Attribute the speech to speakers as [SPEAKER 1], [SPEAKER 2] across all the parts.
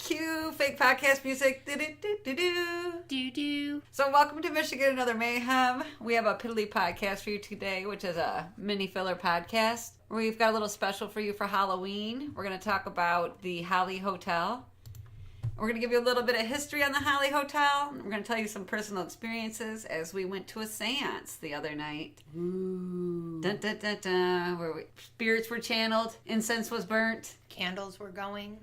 [SPEAKER 1] Cue fake podcast music.
[SPEAKER 2] Do.
[SPEAKER 1] So welcome to Michigan, another Mayhem. We have a Piddly podcast for you today, which is a mini filler podcast. We've got a little special for you for Halloween. We're going to talk about the Holly Hotel. We're going to give you a little bit of history on the Holly Hotel. We're going to tell you some personal experiences as we went to a seance the other night.
[SPEAKER 2] Ooh.
[SPEAKER 1] Dun, dun, dun, dun, where spirits were channeled, incense was burnt.
[SPEAKER 2] Candles were going.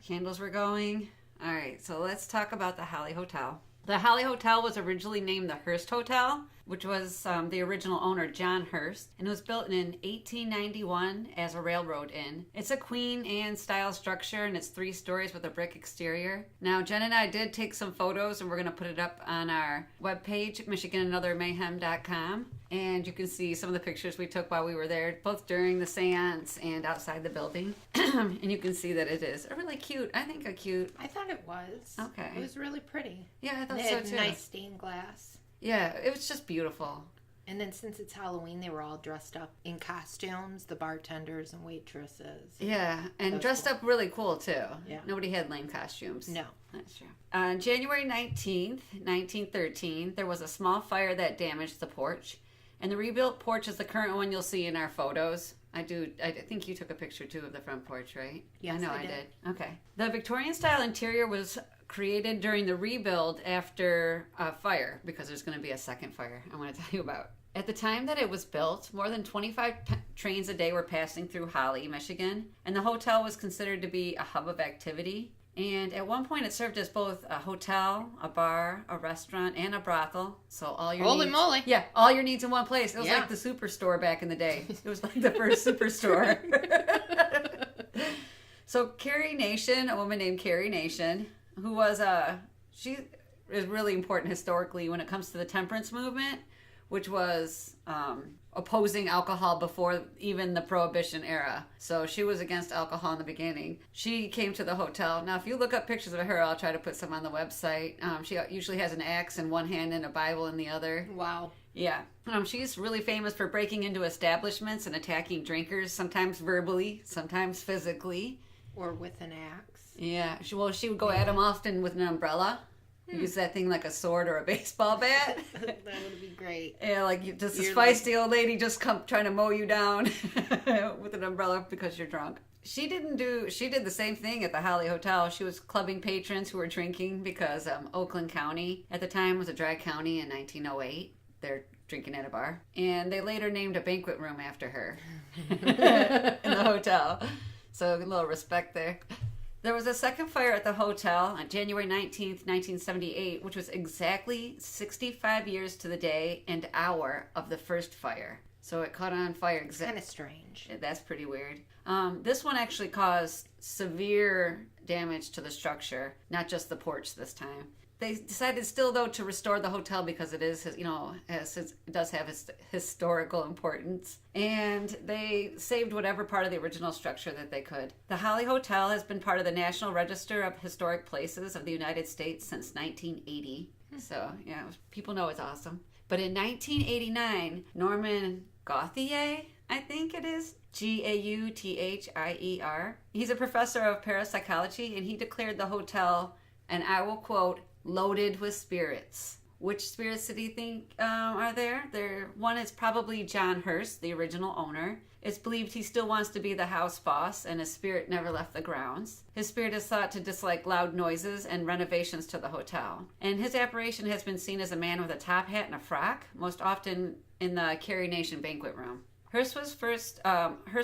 [SPEAKER 1] All right, so let's talk about the Holly Hotel. The Holly Hotel was originally named the Hearst Hotel, which was the original owner, John Hearst, and it was built in 1891 as a railroad inn. It's a Queen Anne style structure, and it's 3 stories with a brick exterior. Now, Jen and I did take some photos, and we're going to put it up on our webpage, MichiganAnotherMayhem.com, and you can see some of the pictures we took while we were there, both during the seance and outside the building. And you can see that it is a really cute, I
[SPEAKER 2] thought it was.
[SPEAKER 1] Okay.
[SPEAKER 2] It was really pretty.
[SPEAKER 1] Yeah, I thought
[SPEAKER 2] They
[SPEAKER 1] so
[SPEAKER 2] had
[SPEAKER 1] too.
[SPEAKER 2] nice stained glass.
[SPEAKER 1] Yeah, it was just beautiful.
[SPEAKER 2] And then since it's Halloween, they were all dressed up in costumes, the bartenders and waitresses.
[SPEAKER 1] Yeah, and
[SPEAKER 2] That's
[SPEAKER 1] dressed
[SPEAKER 2] cool.
[SPEAKER 1] up really cool too.
[SPEAKER 2] Yeah.
[SPEAKER 1] Nobody had lame costumes.
[SPEAKER 2] No.
[SPEAKER 1] That's true. On January 19th, 1913, there was a small fire that damaged the porch. And the rebuilt porch is the current one you'll see in our photos. I think you took a picture too of the front porch, right?
[SPEAKER 2] Yes,
[SPEAKER 1] I know
[SPEAKER 2] I
[SPEAKER 1] I
[SPEAKER 2] did.
[SPEAKER 1] did. Okay. The Victorian style interior was created during the rebuild after a fire, because there's going to be a second fire I want to tell you about. At the time that it was built, more than 25 trains a day were passing through Holly, Michigan, and the hotel was considered to be a hub of activity. And at one point, it served as both a hotel, a bar, a restaurant, and a brothel. So all your
[SPEAKER 2] Holy
[SPEAKER 1] needs,
[SPEAKER 2] moly.
[SPEAKER 1] yeah, all your needs in one place. It was
[SPEAKER 2] Yeah.
[SPEAKER 1] like the superstore back in the day. It was like the first superstore. So Carrie Nation, a woman named Carrie Nation, who was she is really important historically when it comes to the temperance movement, which was opposing alcohol before even the Prohibition era. So she was against alcohol in the beginning. She came to the hotel. Now, if you look up pictures of her, I'll try to put some on the website. She usually has an axe in one hand and a Bible in the other.
[SPEAKER 2] Wow.
[SPEAKER 1] Yeah. She's really famous for breaking into establishments and attacking drinkers, sometimes verbally, sometimes physically.
[SPEAKER 2] Or with an axe.
[SPEAKER 1] Yeah. She would go at them often with an umbrella. Use that thing like a sword or a baseball bat.
[SPEAKER 2] That would be great.
[SPEAKER 1] Yeah, like just this
[SPEAKER 2] You're
[SPEAKER 1] feisty old lady just come trying to mow you down with an umbrella because you're drunk. She did the same thing at the Holly Hotel. She was clubbing patrons who were drinking because Oakland County at the time was a dry county in 1908. They're drinking at a bar. And they later named a banquet room after her in the hotel. So a little respect there. There was a second fire at the hotel on January 19th, 1978, which was exactly 65 years to the day and hour of the first fire. So it caught on fire
[SPEAKER 2] Kind of strange.
[SPEAKER 1] That's pretty weird. This one actually caused severe damage to the structure, not just the porch this time. They decided still, though, to restore the hotel because it is, it does have historical importance. And they saved whatever part of the original structure that they could. The Holly Hotel has been part of the National Register of Historic Places of the United States since 1980. So, yeah, people know it's awesome. But in 1989, Norman Gauthier, I think it is, Gauthier, he's a professor of parapsychology, and he declared the hotel, and I will quote, loaded with spirits. Which spirits did he think are there? One is probably John Hearst, the original owner. It's believed he still wants to be the house boss, and his spirit never left the grounds. His spirit is thought to dislike loud noises and renovations to the hotel. And his apparition has been seen as a man with a top hat and a frock, most often in the Carrie Nation banquet room. Hearst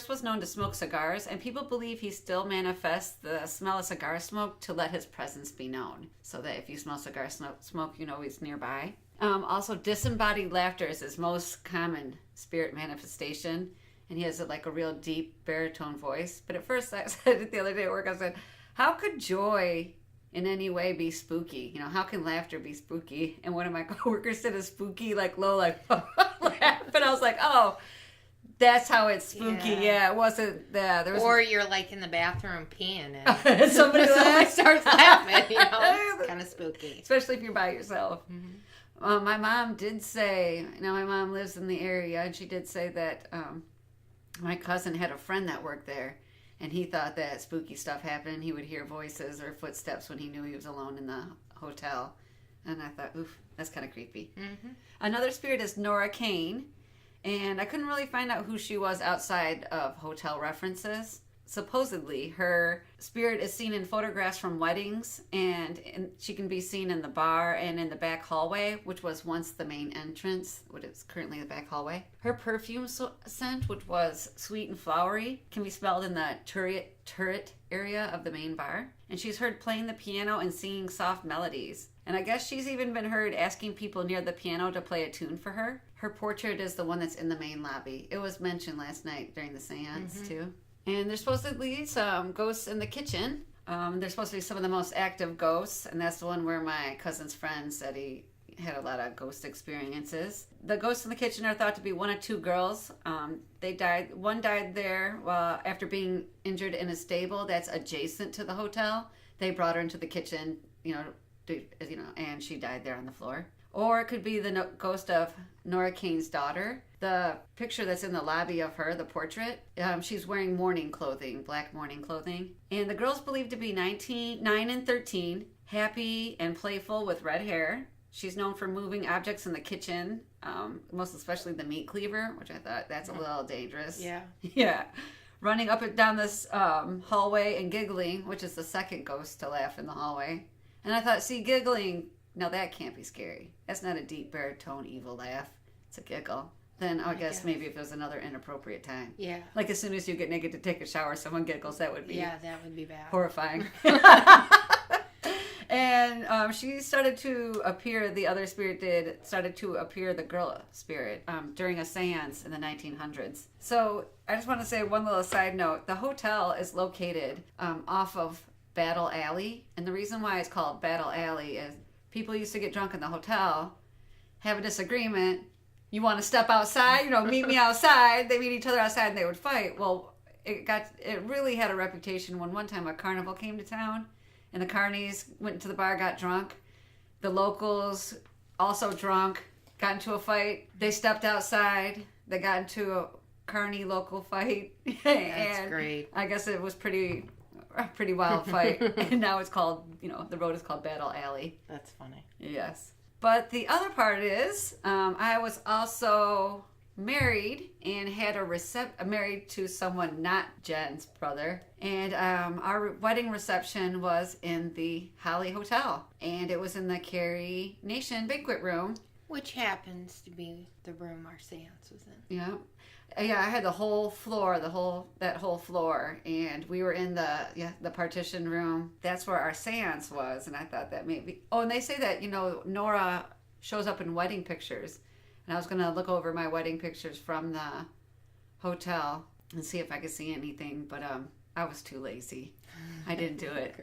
[SPEAKER 1] was known to smoke cigars, and people believe he still manifests the smell of cigar smoke to let his presence be known. So that if you smell cigar smoke, you know he's nearby. Also, disembodied laughter is his most common spirit manifestation, and he has like a real deep baritone voice. But at first, I said it the other day at work, I said, how could joy in any way be spooky? How can laughter be spooky? And one of my coworkers said a spooky, like low, like laugh. And I was like, oh, that's how it's spooky. Yeah, it wasn't there.
[SPEAKER 2] Or you're like in the bathroom peeing
[SPEAKER 1] and somebody
[SPEAKER 2] starts laughing. It's kind of spooky.
[SPEAKER 1] Especially if you're by yourself. Mm-hmm. My mom did say, my mom lives in the area, and she did say that my cousin had a friend that worked there, and he thought that spooky stuff happened. He would hear voices or footsteps when he knew he was alone in the hotel. And I thought, oof, that's kind of creepy. Mm-hmm. Another spirit is Nora Kane, and I couldn't really find out who she was outside of hotel references. Supposedly, her spirit is seen in photographs from weddings, and she can be seen in the bar and in the back hallway, which was once the main entrance, what is currently the back hallway. Her perfume scent, which was sweet and flowery, can be smelled in the turret area of the main bar. And she's heard playing the piano and singing soft melodies. And I guess she's even been heard asking people near the piano to play a tune for her. Her portrait is the one that's in the main lobby. It was mentioned last night during the seance, too. And there's supposedly some ghosts in the kitchen. There's supposed to be some of the most active ghosts, and that's the one where my cousin's friend said he had a lot of ghost experiences. The ghosts in the kitchen are thought to be one of two girls. They died. One died there after being injured in a stable that's adjacent to the hotel. They brought her into the kitchen, and she died there on the floor. Or it could be the ghost of Nora Kane's daughter. The picture that's in the lobby of her, the portrait, she's wearing mourning clothing, black mourning clothing. And the girl's believed to be 9 and 13, happy and playful with red hair. She's known for moving objects in the kitchen, most especially the meat cleaver, which I thought that's a little dangerous.
[SPEAKER 2] Yeah.
[SPEAKER 1] Yeah. Running up and down this hallway and giggling, which is the second ghost to laugh in the hallway. And I thought, see, giggling, now that can't be scary. That's not a deep baritone evil laugh. It's a giggle. Then I guess maybe if it was another inappropriate time.
[SPEAKER 2] Yeah.
[SPEAKER 1] Like as soon as you get naked to take a shower, someone giggles, that would be
[SPEAKER 2] that would be bad.
[SPEAKER 1] Horrifying. And she started to appear, the other spirit started to appear, the girl spirit, during a seance in the 1900s. So I just want to say one little side note. The hotel is located off of Battle Alley. And the reason why it's called Battle Alley is people used to get drunk in the hotel, have a disagreement. You want to step outside? Meet me outside. They meet each other outside and they would fight. Well, it really had a reputation when one time a carnival came to town and the carnies went into the bar, got drunk. The locals, also drunk, got into a fight. They stepped outside. They got into a carny local fight.
[SPEAKER 2] That's great.
[SPEAKER 1] I guess it was a pretty wild fight. And now it's called, the road is called Battle Alley.
[SPEAKER 2] That's funny.
[SPEAKER 1] Yes. But the other part is, I was also married and had married to someone not Jen's brother. And our wedding reception was in the Holly Hotel. And it was in the Carrie Nation banquet room.
[SPEAKER 2] Which happens to be the room our seance was in.
[SPEAKER 1] Yeah. Yeah, I had the whole floor, that whole floor, and we were in the partition room. That's where our seance was, and I thought that maybe. Oh, and they say that Nora shows up in wedding pictures, and I was gonna look over my wedding pictures from the hotel and see if I could see anything, but I was too lazy. I didn't do it.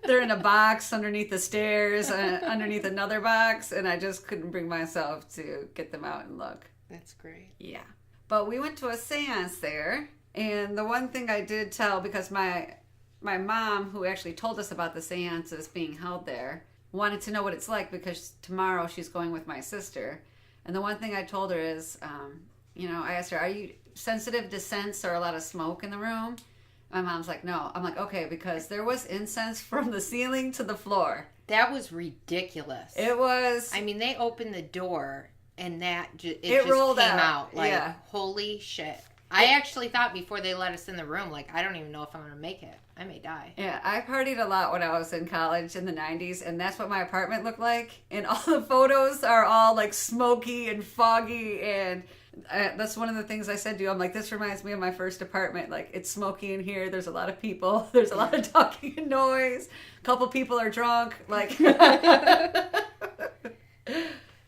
[SPEAKER 1] They're in a box underneath the stairs, underneath another box, and I just couldn't bring myself to get them out and look.
[SPEAKER 2] That's great.
[SPEAKER 1] Yeah. But we went to a seance there, and the one thing I did tell, because my mom, who actually told us about the seances being held there, wanted to know what it's like because tomorrow she's going with my sister. And the one thing I told her is, I asked her, are you sensitive to scents or a lot of smoke in the room? My mom's like, no. I'm like, okay, because there was incense from the ceiling to the floor.
[SPEAKER 2] That was ridiculous.
[SPEAKER 1] It was.
[SPEAKER 2] I mean, they opened the door and it just
[SPEAKER 1] rolled
[SPEAKER 2] came out. Like,
[SPEAKER 1] yeah.
[SPEAKER 2] Holy shit. I actually thought before they let us in the room, I don't even know if I'm going to make it. I may die.
[SPEAKER 1] Yeah, I partied a lot when I was in college in the 90s, and that's what my apartment looked like. And all the photos are all, smoky and foggy, and that's one of the things I said to you. I'm like, this reminds me of my first apartment. It's smoky in here. There's a lot of people. There's a lot of talking and noise. A couple people are drunk.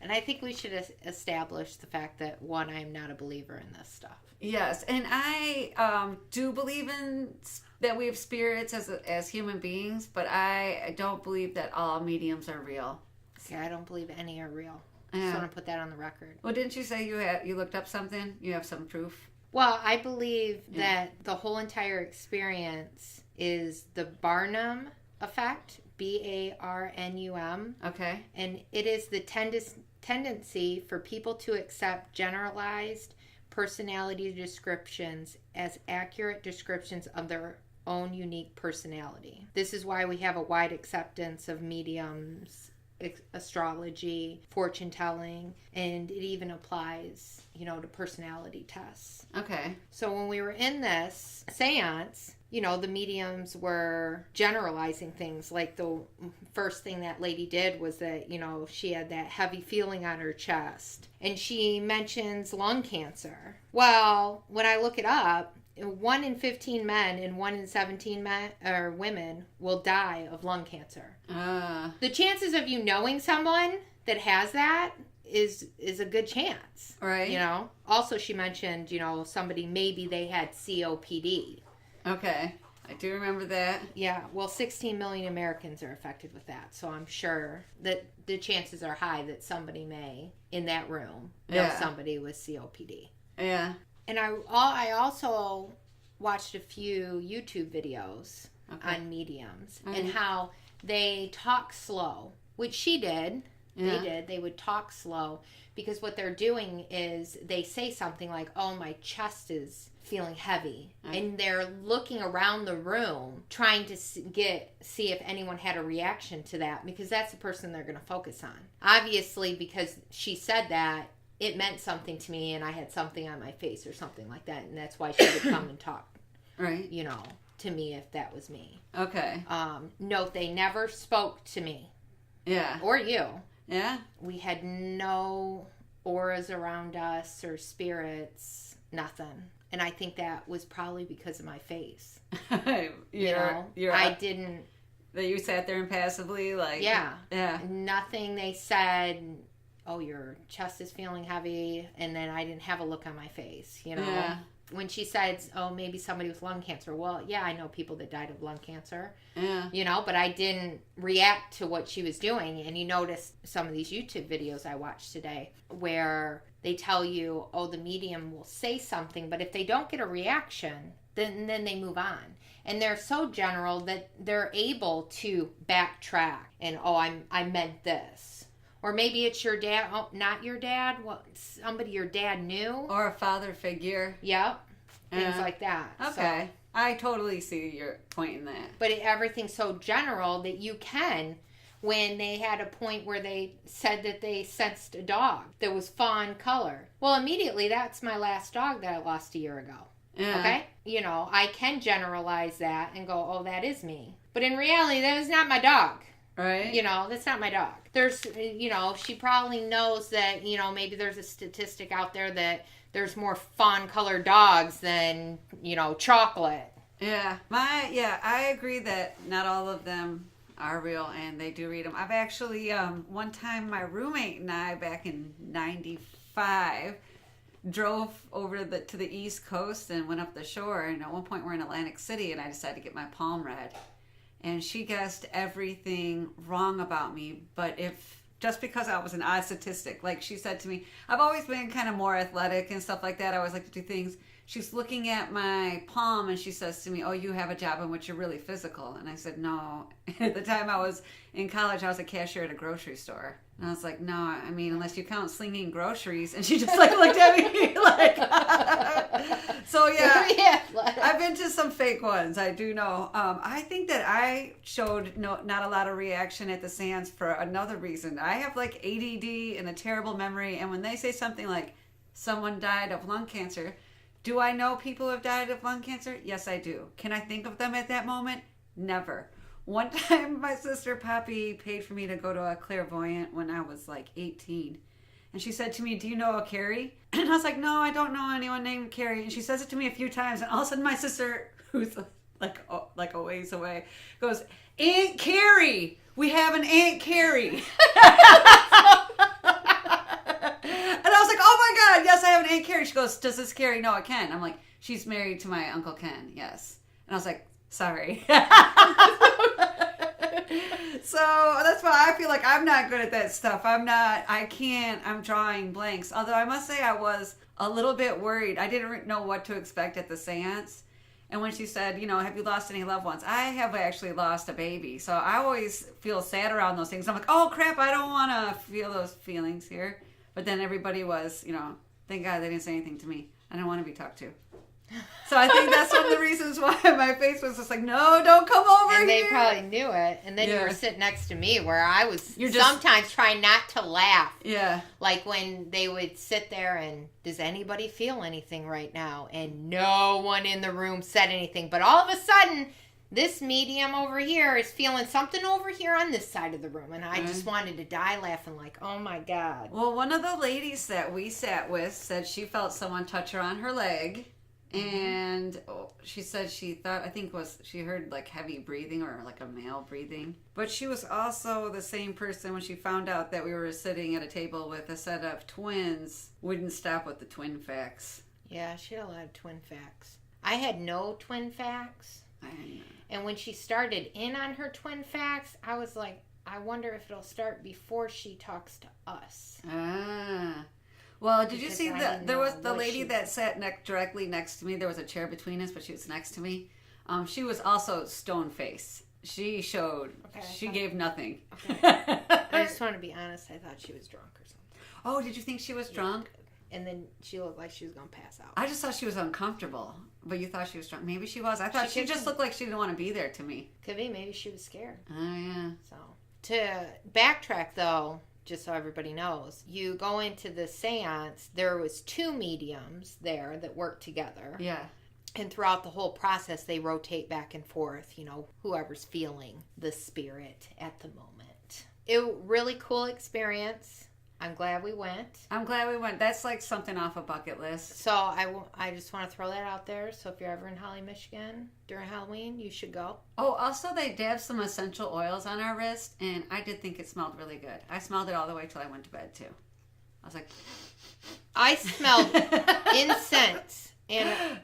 [SPEAKER 2] And I think we should establish the fact that, one, I am not a believer in this stuff.
[SPEAKER 1] Yes, and I do believe that we have spirits as human beings, but I don't believe that all mediums are real.
[SPEAKER 2] Yeah, I don't believe any are real. I just want to put that on the record.
[SPEAKER 1] Well, didn't you say you looked up something? You have some proof?
[SPEAKER 2] Well, I believe that the whole entire experience is the Barnum effect, Barnum.
[SPEAKER 1] Okay.
[SPEAKER 2] And it is the tendency for people to accept generalized personality descriptions as accurate descriptions of their own unique personality. This is why we have a wide acceptance of mediums, astrology, fortune telling, and it even applies, to personality tests.
[SPEAKER 1] Okay.
[SPEAKER 2] So when we were in this seance, the mediums were generalizing things. Like the first thing that lady did was that, she had that heavy feeling on her chest. And she mentions lung cancer. Well, when I look it up, 1 in 15 men and 1 in 17 men or women will die of lung cancer. The chances of you knowing someone that has that is a good chance.
[SPEAKER 1] Right.
[SPEAKER 2] Also, she mentioned, somebody, maybe they had COPD.
[SPEAKER 1] Okay. I do remember that.
[SPEAKER 2] Yeah. Well, 16 million Americans are affected with that. So I'm sure that the chances are high that somebody may, in that room, know somebody with COPD.
[SPEAKER 1] Yeah.
[SPEAKER 2] And I also watched a few YouTube videos on mediums and how they talk slow, which she did. Yeah. They would talk slow because what they're doing is they say something like, oh, my chest is feeling heavy. And they're looking around the room trying to see if anyone had a reaction to that, because that's the person they're going to focus on. Obviously, because she said that, it meant something to me and I had something on my face or something like that. And that's why she would come and talk,
[SPEAKER 1] right?
[SPEAKER 2] To me if that was me.
[SPEAKER 1] Okay.
[SPEAKER 2] Note, they never spoke to me.
[SPEAKER 1] Yeah.
[SPEAKER 2] Or you.
[SPEAKER 1] Yeah.
[SPEAKER 2] We had no auras around us or spirits, nothing. And I think that was probably because of my face. I didn't.
[SPEAKER 1] That you sat there impassively, like.
[SPEAKER 2] Yeah.
[SPEAKER 1] Yeah.
[SPEAKER 2] Nothing they said. Oh, your chest is feeling heavy, and then I didn't have a look on my face,
[SPEAKER 1] Yeah.
[SPEAKER 2] When she said, oh, maybe somebody with lung cancer, well, yeah, I know people that died of lung cancer, but I didn't react to what she was doing. And you notice some of these YouTube videos I watched today where they tell you, oh, the medium will say something, but if they don't get a reaction, then they move on. And they're so general that they're able to backtrack and, oh, I meant this. Or maybe it's your dad, not your dad, somebody your dad knew.
[SPEAKER 1] Or a father figure.
[SPEAKER 2] Yep. Things like that.
[SPEAKER 1] Okay.
[SPEAKER 2] So,
[SPEAKER 1] I totally see your point in that.
[SPEAKER 2] But everything's so general that you can, when they had a point where they said that they sensed a dog that was fawn color. Well, immediately, that's my last dog that I lost a year ago. Yeah. Okay? I can generalize that and go, oh, that is me. But in reality, that is not my dog.
[SPEAKER 1] Right.
[SPEAKER 2] That's not my dog. There's, she probably knows that, maybe there's a statistic out there that there's more fawn-colored dogs than, chocolate.
[SPEAKER 1] Yeah. I agree that not all of them are real and they do read them. I've actually, one time my roommate and I, back in 95, drove over to the East Coast and went up the shore. And at one point we're in Atlantic City and I decided to get my palm read. And she guessed everything wrong about me, but just because I was an odd statistic, like she said to me, I've always been kind of more athletic and stuff like that. I always like to do things. She's looking at my palm and she says to me, oh, you have a job in which you're really physical. And I said, no. At the time I was in college, I was a cashier at a grocery store. And I was like, no, I mean, unless you count slinging groceries. And she just looked at me like, so yeah, I've been to some fake ones. I do know. I think that I showed not a lot of reaction at the seance for another reason. I have ADD and a terrible memory. And when they say something like someone died of lung cancer, do I know people who have died of lung cancer? Yes, I do. Can I think of them at that moment? Never. One time, my sister Poppy paid for me to go to a clairvoyant when I was 18. And she said to me, do you know a Carrie? And I was like, no, I don't know anyone named Carrie. And she says it to me a few times. And all of a sudden, my sister, who's a ways away, goes, Aunt Carrie! We have an Aunt Carrie. And I was like, oh my God, yes, I have an Aunt Carrie. She goes, does this Carrie know a Ken? I'm like, she's married to my Uncle Ken, yes. And I was like, sorry. So that's why I feel like I'm not good at that stuff. I'm drawing blanks. Although I must say I was a little bit worried. I didn't know what to expect at the seance. And when she said, have you lost any loved ones? I have actually lost a baby. So I always feel sad around those things. I'm like, oh crap, I don't want to feel those feelings here. But then everybody was, thank God they didn't say anything to me. I didn't want to be talked to. So I think that's one of the reasons why my face was just like, no, don't come over here.
[SPEAKER 2] And they probably knew it. And then you were sitting next to me where I was sometimes trying not to laugh.
[SPEAKER 1] Yeah.
[SPEAKER 2] Like when they would sit there and, does anybody feel anything right now? And no one in the room said anything. But all of a sudden, this medium over here is feeling something over here on this side of the room. And I just wanted to die laughing like, oh my God.
[SPEAKER 1] Well, one of the ladies that we sat with said she felt someone touch her on her leg. And she said she thought, she heard like heavy breathing or like a male breathing. But she was also the same person when she found out that we were sitting at a table with a set of twins, wouldn't stop with the twin facts.
[SPEAKER 2] Yeah, she had a lot of twin facts. I had no twin facts. And when she started in on her twin facts, I was like, I wonder if it'll start before she talks to us.
[SPEAKER 1] Well, did you see that there was the lady that sat directly next to me? There was a chair between us, but she was next to me. She was also stone face. She showed, she gave nothing.
[SPEAKER 2] Okay. I just want to be honest. I thought she was drunk or something.
[SPEAKER 1] Oh, did you think she was drunk?
[SPEAKER 2] And then she looked like she was going to pass out.
[SPEAKER 1] I just thought she was uncomfortable. But you thought she was drunk. Maybe she was. I thought she just looked like she didn't want to be there to me.
[SPEAKER 2] Could be. Maybe she was scared.
[SPEAKER 1] Oh, yeah.
[SPEAKER 2] So, to backtrack, though, just so everybody knows, you go into the seance, there was 2 mediums there that work together.
[SPEAKER 1] Yeah.
[SPEAKER 2] And throughout the whole process, they rotate back and forth, whoever's feeling the spirit at the moment. It was a really cool experience. I'm glad we went.
[SPEAKER 1] That's like something off a bucket list.
[SPEAKER 2] So I just want to throw that out there. So if you're ever in Holly, Michigan during Halloween, you should go. Oh,
[SPEAKER 1] also they dabbed some essential oils on our wrist, and I did think it smelled really good. I smelled it all the way till I went to bed too. I was like,
[SPEAKER 2] I smelled incense. And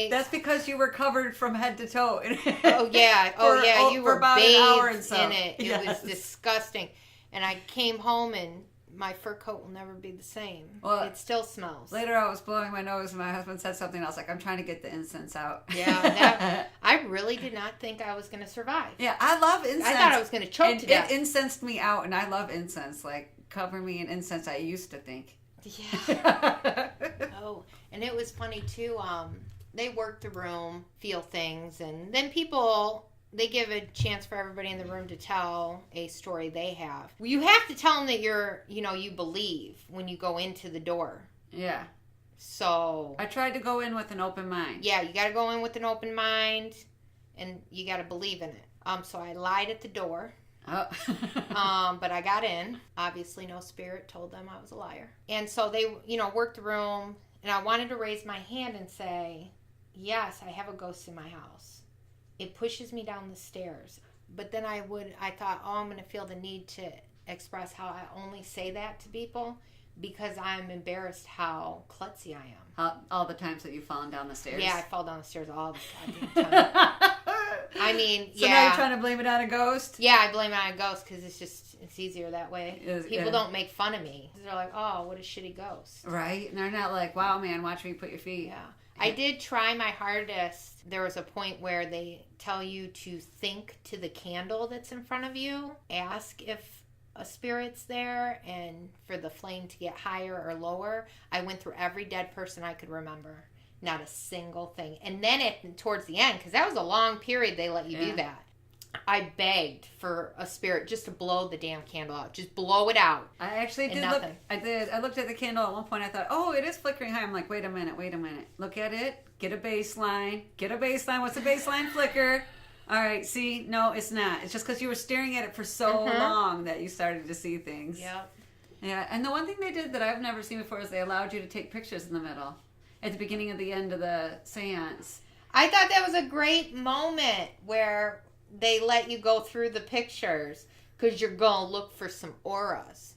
[SPEAKER 1] that's because you were covered from head to toe.
[SPEAKER 2] You were
[SPEAKER 1] about
[SPEAKER 2] bathed
[SPEAKER 1] an hour and so.
[SPEAKER 2] in it. It was disgusting. And I came home and my fur coat will never be the same. Well, it still smells.
[SPEAKER 1] Later I was blowing my nose and my husband said something. I was like, I'm trying to get the incense out.
[SPEAKER 2] Yeah, I really did not think I was going to survive.
[SPEAKER 1] Yeah, I love incense.
[SPEAKER 2] I thought I was going to choke to death.
[SPEAKER 1] It incensed me out, and I love incense. Like, cover me in incense, I used to think.
[SPEAKER 2] Yeah. And it was funny, too. They work the room, feel things, and then people... They give a chance for everybody in the room to tell a story they have. You have to tell them that you believe when you go into the door.
[SPEAKER 1] Yeah.
[SPEAKER 2] So.
[SPEAKER 1] I tried to go in with an open mind.
[SPEAKER 2] Yeah, you got to go in with an open mind, and you got to believe in it. So I lied at the door.
[SPEAKER 1] Oh.
[SPEAKER 2] But I got in. Obviously, no spirit told them I was a liar. And so they, worked the room, and I wanted to raise my hand and say, yes, I have a ghost in my house. It pushes me down the stairs. But then I thought, I'm going to feel the need to express how I only say that to people because I'm embarrassed how klutzy I am.
[SPEAKER 1] All the times that you've fallen down the stairs?
[SPEAKER 2] Yeah, I fall down the stairs all the goddamn time. I mean,
[SPEAKER 1] So now you're trying to blame it on a ghost?
[SPEAKER 2] Yeah, I blame it on a ghost because it's easier that way. People don't make fun of me. They're like, oh, what a shitty ghost.
[SPEAKER 1] Right? And they're not like, wow, man, watch me put your feet.
[SPEAKER 2] Yeah. I did try my hardest. There was a point where they tell you to think to the candle that's in front of you. Ask if a spirit's there and for the flame to get higher or lower. I went through every dead person I could remember. Not a single thing. And then towards the end, because that was a long period they let you do that. I begged for a spirit just to blow the damn candle out. Just blow it out.
[SPEAKER 1] I actually did look. I did. I looked at the candle at one point. I thought, oh, it is flickering high. I'm like, wait a minute. Look at it. Get a baseline. What's a baseline flicker? All right. See, no, it's not. It's just because you were staring at it for so long that you started to see things.
[SPEAKER 2] Yeah.
[SPEAKER 1] Yeah. And the one thing they did that I've never seen before is they allowed you to take pictures in the middle, at the beginning of the end of the seance.
[SPEAKER 2] I thought that was a great moment where they let you go through the pictures because you're going to look for some auras.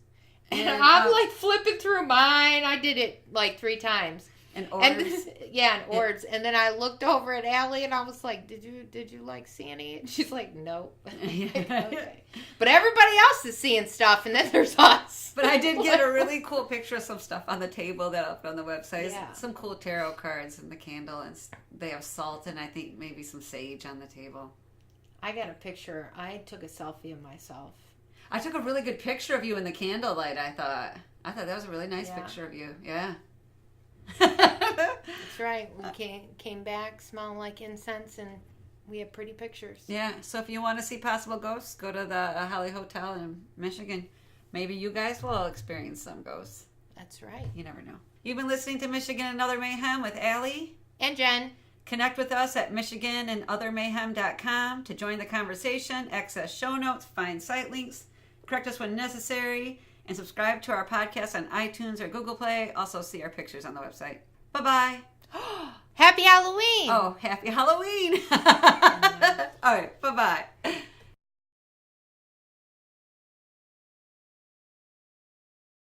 [SPEAKER 2] And I'm like flipping through mine. I did it like 3 times.
[SPEAKER 1] And orbs.
[SPEAKER 2] And orbs. And then I looked over at Allie and I was like, did you like see any? And she's like, nope. Okay. But everybody else is seeing stuff and then there's us.
[SPEAKER 1] But I did get a really cool picture of some stuff on the table that I'll put on the website.
[SPEAKER 2] Yeah.
[SPEAKER 1] Some cool tarot cards and the candle. And they have salt and I think maybe some sage on the table.
[SPEAKER 2] I got a picture. I took a selfie of myself.
[SPEAKER 1] I took a really good picture of you in the candlelight, I thought that was a really nice picture of you. Yeah.
[SPEAKER 2] That's right. We came back smelling like incense, and we have pretty pictures.
[SPEAKER 1] Yeah, so if you want to see possible ghosts, go to the Holly Hotel in Michigan. Maybe you guys will experience some ghosts.
[SPEAKER 2] That's right.
[SPEAKER 1] You never know. You've been listening to Michigan and Other Mayhem with Allie
[SPEAKER 2] and Jen.
[SPEAKER 1] Connect with us at michiganandothermayhem.com to join the conversation, access show notes, find site links, correct us when necessary, and subscribe to our podcast on iTunes or Google Play. Also see our pictures on the website. Bye-bye.
[SPEAKER 2] Happy Halloween!
[SPEAKER 1] Oh, happy Halloween! All right, bye-bye.